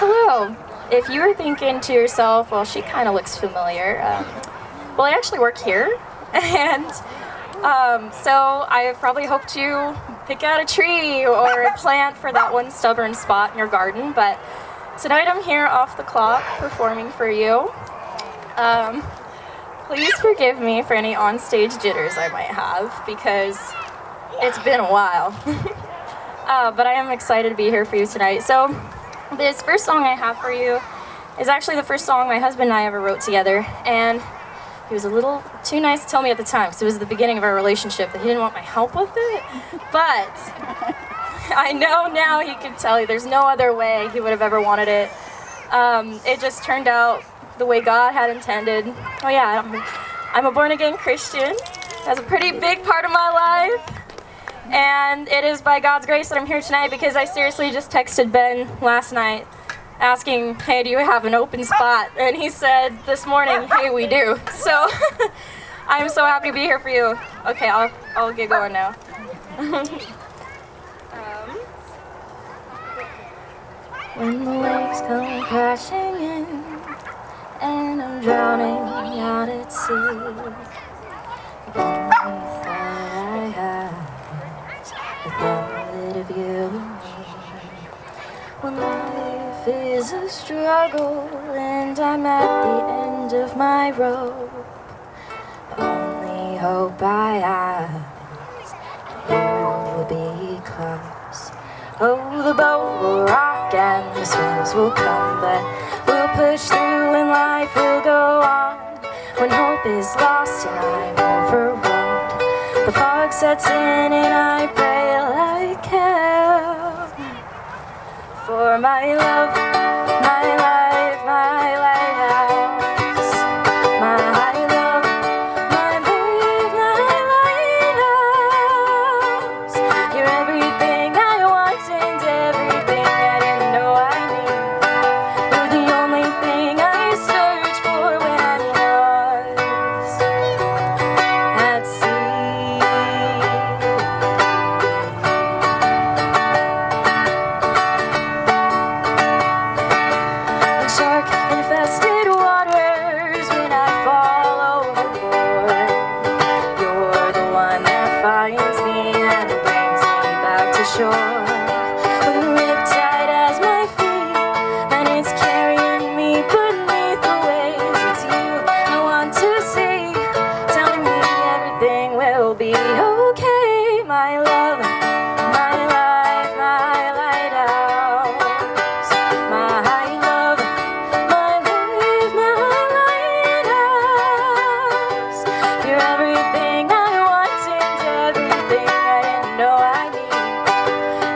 Hello. If you were thinking to yourself, well, she kind of looks familiar, well, I actually work here, and so I probably hoped you pick out a tree or a plant for that one stubborn spot in your garden, but tonight I'm here off the clock performing for you. Please forgive me for any onstage jitters I might have, because it's been a while. But I am excited to be here for you tonight. So this first song I have for you is actually the first song my husband and I ever wrote together, and he was a little too nice to tell me at the time, because it was the beginning of our relationship, that he didn't want my help with it. But I know now he could tell you there's no other way he would have ever wanted it. It just turned out the way God had intended. Oh yeah, I'm a born-again Christian. That's a pretty big part of my life. And it is by God's grace that I'm here tonight, because I seriously just texted Ben last night asking, hey, do you have an open spot? And he said this morning, hey, we do. So I'm so happy to be here for you. Okay, I'll get going now. When the waves come crashing in and I'm drowning out at sea, the only thought I have is the thought of you. When life is a struggle and I'm at the end of my rope, the only hope I have is that you will be close. Oh, the boat will rock and the storms will come, but we'll push through and life will go on. When hope is lost and I'm overwhelmed, the fog sets in and I pray like hell for my love, my life, my lighthouse, my love, my life, my lighthouse. You're everything I want and everything I didn't know I need. You're the only thing I search for when I'm lost at sea. Shark-infested waters, when I fall overboard, you're the one that finds me and brings me back to shore. When the riptide has my feet and it's carrying me beneath the waves, it's you I want to see, telling me everything will be okay. My love, my life, my lighthouse, my love, my life, my lighthouse. You're everything I want and everything I didn't know I need.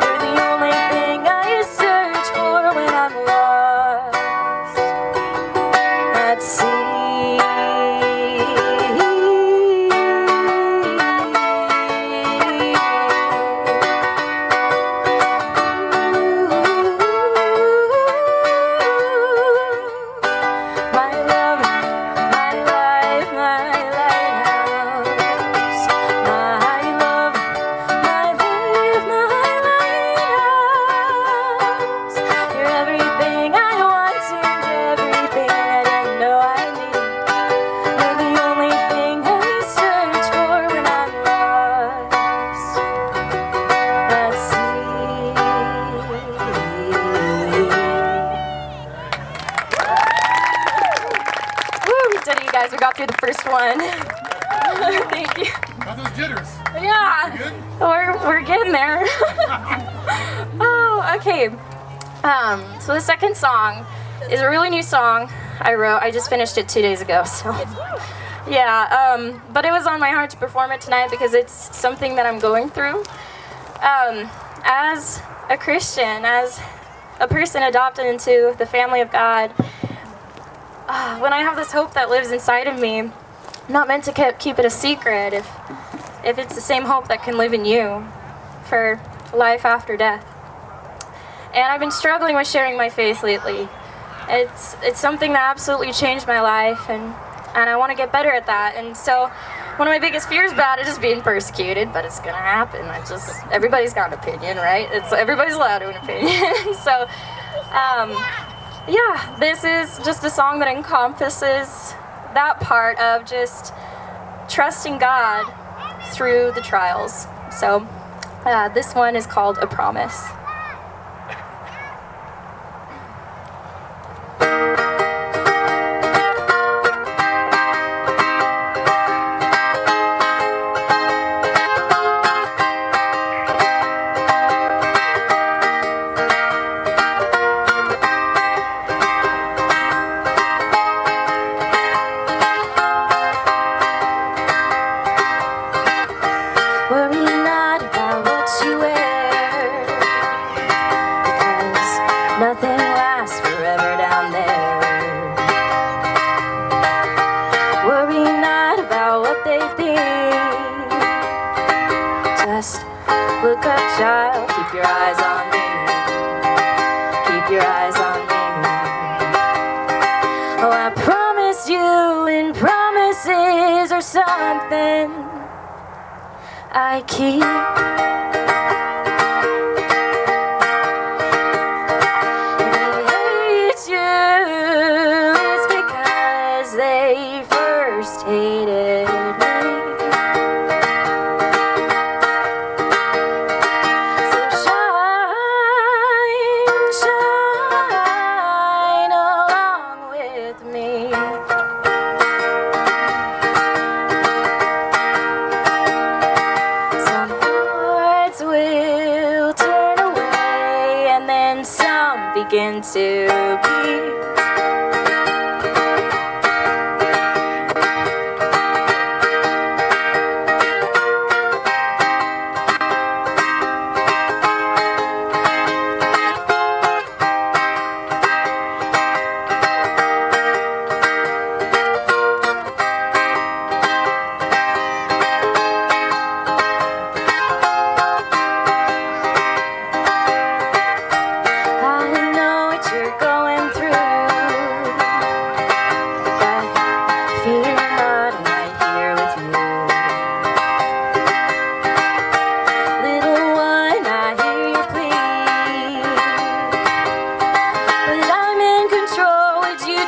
You're the only thing I search for when I'm lost at sea. My love, my life, my lighthouse. My love, my life, my lighthouse. You're everything I want and everything I didn't know I need. You're the only thing I search for when I'm lost at sea. Woo, we did it, you guys. We got through the first one. Thank you. Got those jitters. Yeah, You good? we're getting there. Oh, okay. So the second song is a really new song I wrote. I just finished it 2 days ago, so yeah. But it was on my heart to perform it tonight because it's something that I'm going through. As a Christian, as a person adopted into the family of God, when I have this hope that lives inside of me, I'm not meant to keep it a secret if it's the same hope that can live in you for life after death. And I've been struggling with sharing my faith lately. It's something that absolutely changed my life, and I want to get better at that. And so one of my biggest fears about it is being persecuted, but it's gonna happen. Everybody's got an opinion, right? Everybody's allowed to have an opinion. So yeah, this is just a song that encompasses that part of just trusting God through the trials. So this one is called A Promise. Worry not about what you wear, because nothing lasts forever down there. Worry not about what they think. Just look up, child, keep your eyes on me. Keep your eyes on me. Oh, I promised you, and promises are something I keep. If they hate you, it's because they first hated me. So shine, shine along with me. Will turn away, and then some begin to beat.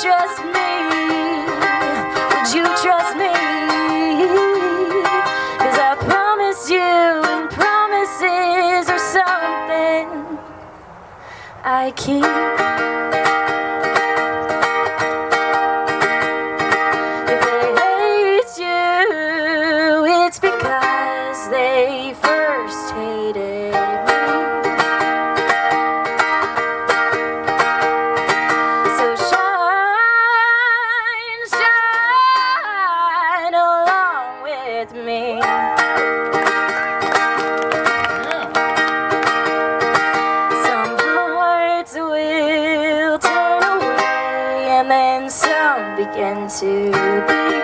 Trust me, would you trust me? 'Cause I promise you, and promises are something I keep. If they hate you, it's because they first hated me. Me. Some hearts will turn away, and then some begin to beat.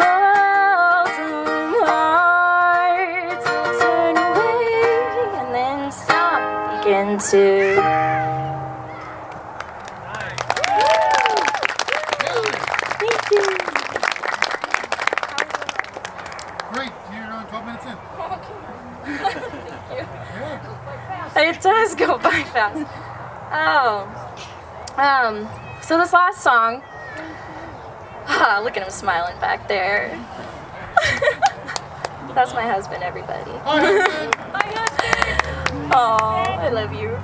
Oh, some hearts will turn away, and then some begin to. Great, you're only 12 minutes in. It does go by fast. So this last song, look at him smiling back there. That's my husband, everybody. Hi, Oh, I love you.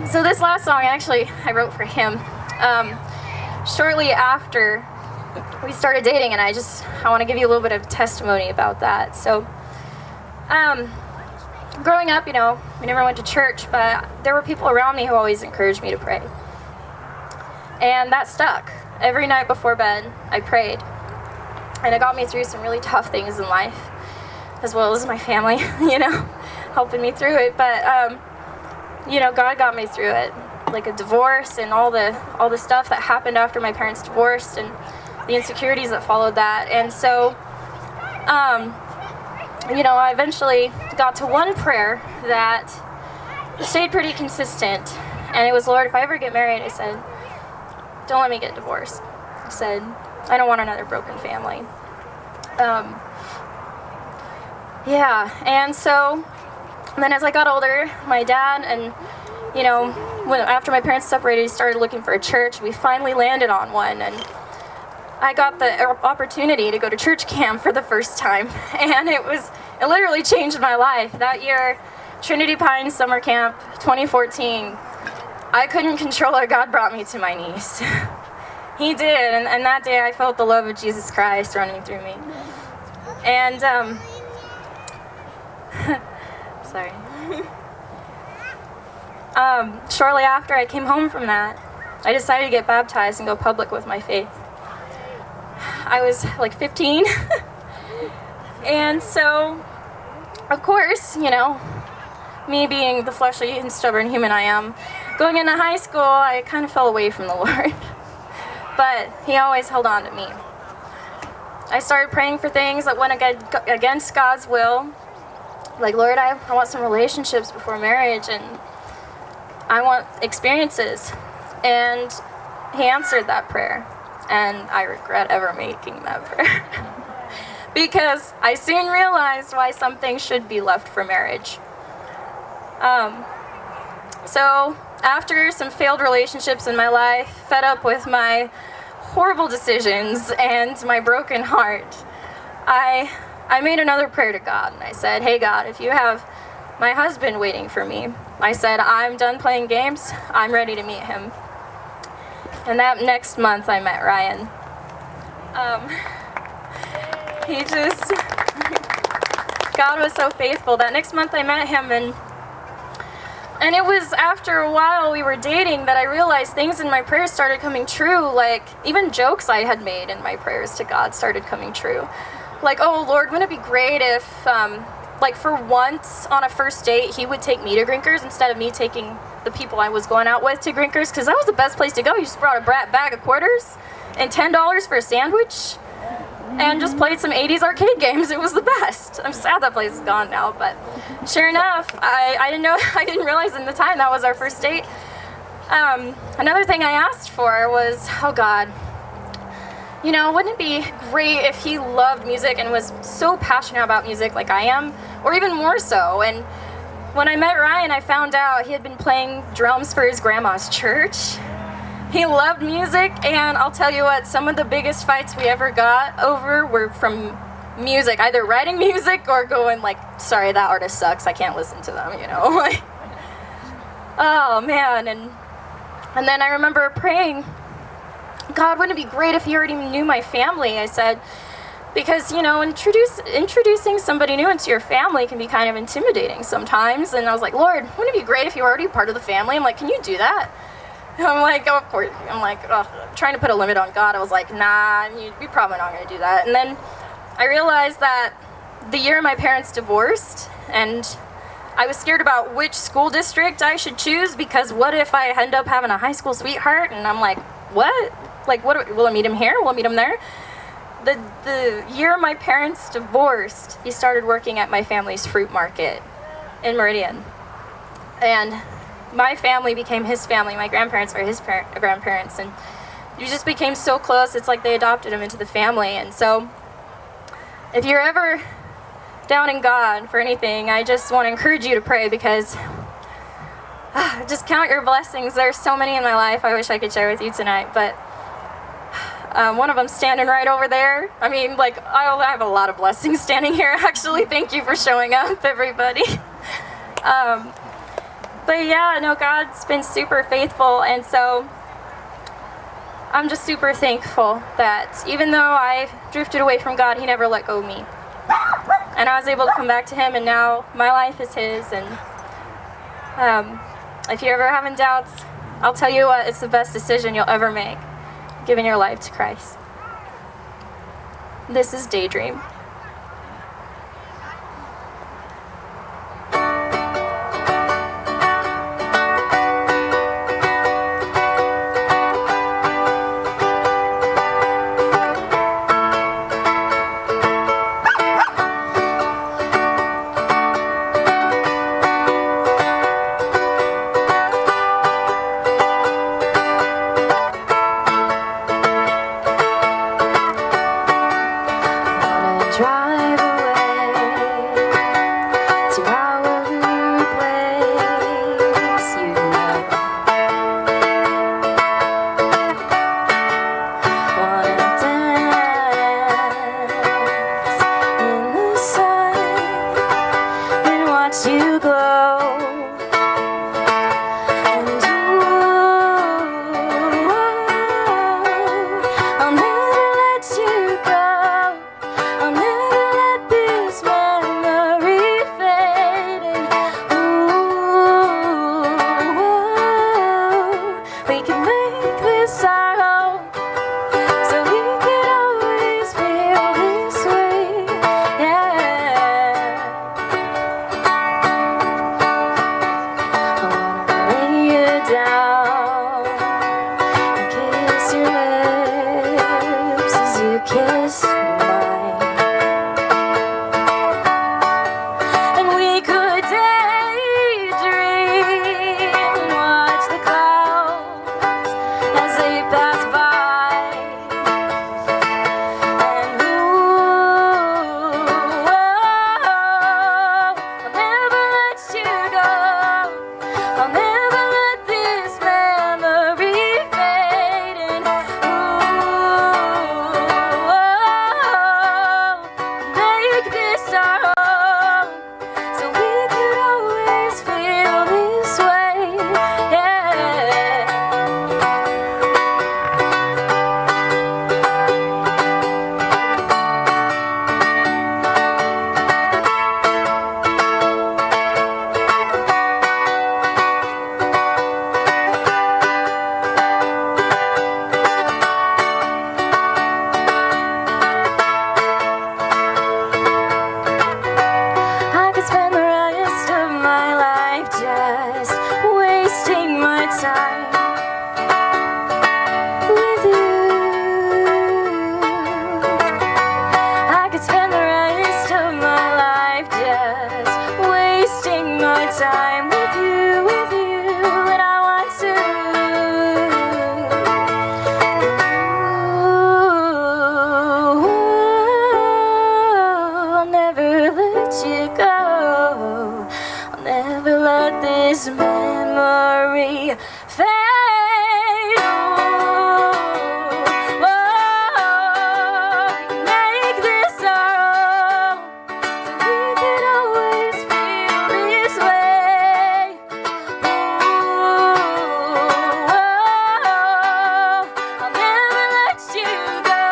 So this last song, actually, I wrote for him. Shortly after we started dating, and I want to give you a little bit of testimony about that. So, growing up, we never went to church, but there were people around me who always encouraged me to pray. And that stuck. Every night before bed, I prayed. And it got me through some really tough things in life, as well as my family, helping me through it. But, God got me through it. Like a divorce and all the stuff that happened after my parents divorced, and the insecurities that followed that. And so, I eventually got to one prayer that stayed pretty consistent. And it was, Lord, if I ever get married, I said, don't let me get divorced. I said, I don't want another broken family. And so And then as I got older, my dad and, after my parents separated, he started looking for a church. We finally landed on one, and I got the opportunity to go to church camp for the first time, and it literally changed my life. That year, Trinity Pines Summer Camp 2014, I couldn't control it. God brought me to my knees. He did, and that day I felt the love of Jesus Christ running through me. And, sorry. Shortly after I came home from that, I decided to get baptized and go public with my faith. I was like 15, and so, of course, me being the fleshly and stubborn human I am, going into high school, I kind of fell away from the Lord, but He always held on to me. I started praying for things that went against God's will, like, Lord, I want some relationships before marriage, and I want experiences, and He answered that prayer. And I regret ever making that prayer because I soon realized why some things should be left for marriage. So after some failed relationships in my life, fed up with my horrible decisions and my broken heart, I made another prayer to God, and I said, hey God, if you have my husband waiting for me, I said, I'm done playing games, I'm ready to meet him. And that next month I met Ryan. God was so faithful. That next month I met him, and it was after a while we were dating that I realized things in my prayers started coming true. Like, even jokes I had made in my prayers to God started coming true. Like, oh Lord, wouldn't it be great if, for once on a first date, He would take me to Grinkers instead of me taking the people I was going out with to Grinkers, because that was the best place to go. You just brought a bag of quarters and $10 for a sandwich and just played some 80s arcade games. It was the best. I'm sad that place is gone now, but sure enough, I didn't realize in the time that was our first date. Another thing I asked for was, oh God, wouldn't it be great if he loved music and was so passionate about music like I am, or even more so? And when I met Ryan, I found out he had been playing drums for his grandma's church. He loved music, and I'll tell you what, some of the biggest fights we ever got over were from music, either writing music or going like, sorry, that artist sucks, I can't listen to them, like, oh man. And then I remember praying, God, wouldn't it be great if He already knew my family? I said, because, introducing somebody new into your family can be kind of intimidating sometimes. And I was like, Lord, wouldn't it be great if you were already part of the family? I'm like, can you do that? And I'm like, oh, of course. I'm like, trying to put a limit on God. I was like, nah, you're probably not going to do that. And then I realized that the year my parents divorced, and I was scared about which school district I should choose, because what if I end up having a high school sweetheart? And I'm like, what? Like, what? Will I meet him here? Will I meet him there? The year my parents divorced, he started working at my family's fruit market in Meridian. And my family became his family. My grandparents are his grandparents. And we just became so close. It's like they adopted him into the family. And so if you're ever doubting God for anything, I just want to encourage you to pray, because just count your blessings. There's so many in my life I wish I could share with you tonight. But one of them standing right over there. I mean, like, I have a lot of blessings standing here, actually. Thank you for showing up, everybody. But yeah, no, God's been super faithful, and so I'm just super thankful that even though I drifted away from God, He never let go of me. And I was able to come back to Him, and now my life is His. And if you're ever having doubts, I'll tell you what, it's the best decision you'll ever make, giving your life to Christ. This is Daydream. watch you glow. And I'll never let you go. I'll never let this memory fade. And we can make this our home, so we can always feel this way. Yeah. I wanna lay you down and kiss your lips as you kiss mine, and we could daydream and watch the clouds as they pass by. And I'll never let you go. I'll never let this memory fade. And make this our home, so we could always feel this way. Yeah. I could spend the rest of my life just wasting my time with you. I could spend the rest of my life just wasting my time with you, and I want to. I'll never let you go. I'll never let this memory fade. Make this our own, so we can always feel this way. I'll never let you go.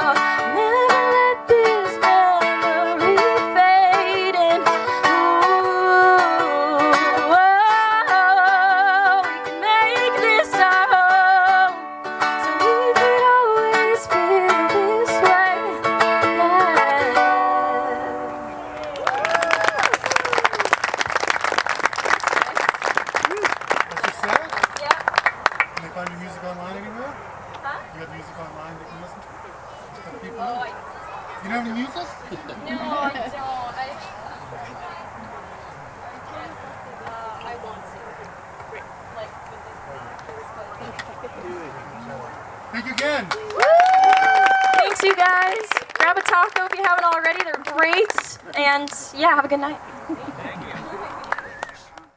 I'll never let this memory fade. And we can make this our home, so we could always feel this way. Yeah. What's your set? Yeah. Can they find your music online anywhere? Huh? You have music online they can listen to? For people? Oh, You don't have any music? no, I don't. I want to. Like, Thank you again. Thanks, you guys. Grab a taco if you haven't already. They're great. And yeah, have a good night.